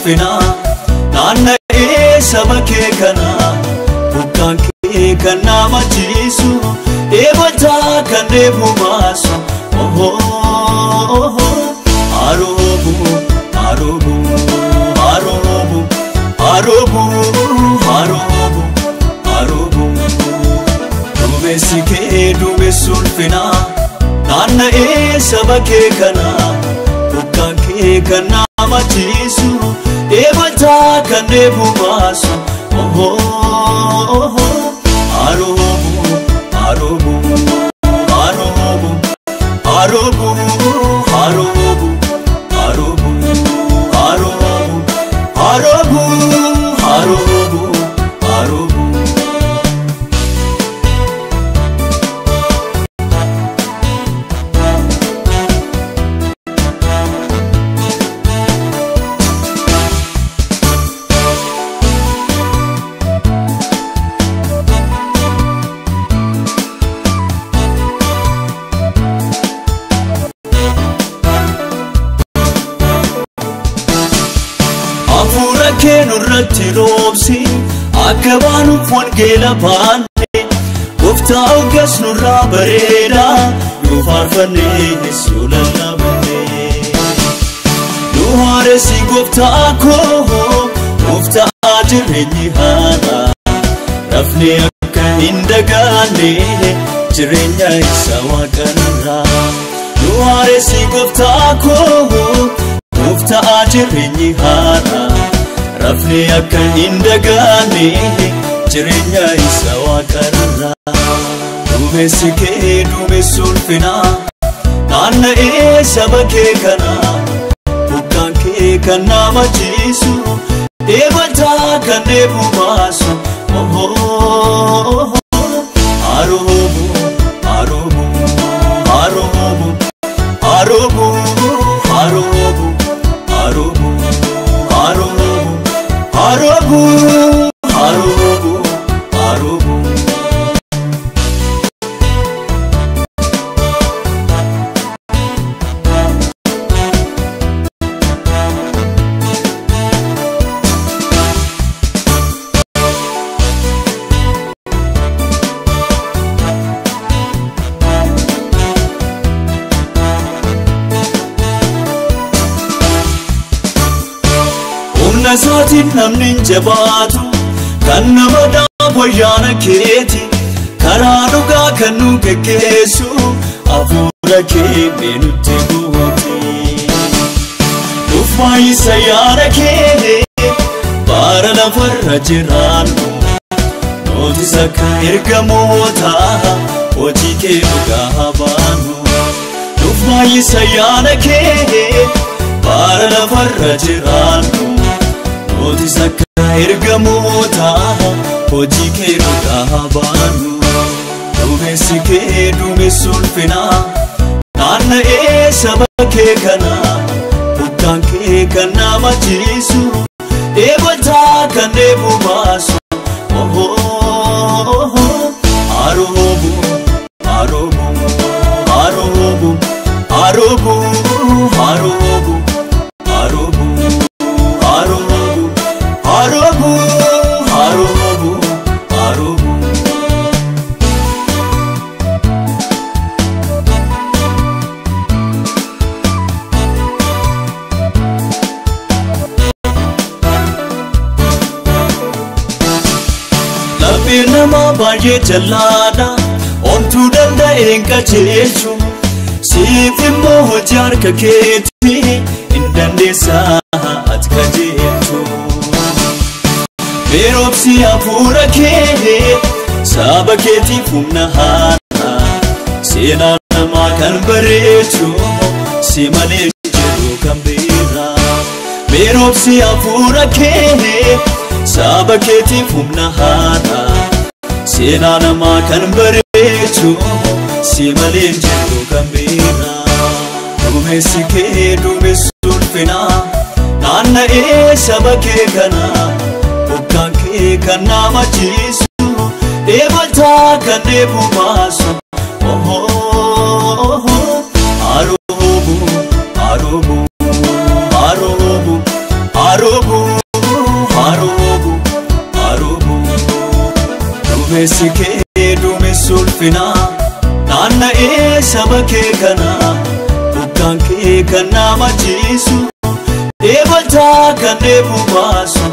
sulfina naanna sabake kana bukan ke kana majisu ebata kane bumasu arobu arobu arobu arobu arobu arobu dumesike dube sulfina naanna sabake kana bukan ke kana majisu ebata kane bumasu arobu arobu arobu arobu arobu arobu arobu arobu arobu arobu Nurratti roobsi akka baanuuf wangeela baanne gooftaa ogees nurraa bareeda yoo faarfannes yoo lallabanne nu haaressi gooftaa koo gooftaa jireenyi haaraa rafnee akka hin dagaanne jireenya isa waaqarraa nu haaressi gooftaa koo gooftaa jireenyi haaraa rafne akka hin dagaanne jireenya isa waaqarraa dumesike dumes sulfina naanna sabake kana bukan ke kana majisu ebata kane bumasu arobu arobu arobu arobu arobu arobu arobu arobu arobu arobu Nasatin namnin jabaatu kan nama daaboyyaana keeti karaa dhugaa kan nu geggeessu hafuura kee nutti buuti dhufmaayisa yaada kee baara lafarra jiraannu nootis akka ergamoota hojii kee dhugaa baannu dhufmaayisa yaada kee baara lafarra jiraannu nootis akka ergamoota hojii kee dhugaa baannu dumesike dumes sulfina naanna sabake kana bukan ke kana majisu ebata kane bumasu arobu arobu arobu arobu arobu arobu arobu arobu arobu arobu labbiin nama baay'ee jallaadha ontuu danda'een qajeelchu siif immoo hojii harka keetti hin dandeessaa ati qajeelchu beerobsi hafuura kee saba keetiif humna haaraa seenaa namaa kan bareechu si malee jedhu kan biraa beerobsi hafuura kee saba keetiif humna haaraa seenaa namaa kan bareechu si malee jedhu kan biraa dumesike dumes sulfina naanna sabake kana bukan ke kana majisu ebata kane bumasu arobu arobu arobu arobu Duumessi kee duumessi ulfina naanna'ee saba kee kana bokkaan kee kan nama jiisu eebaltaa kan eebbu baasu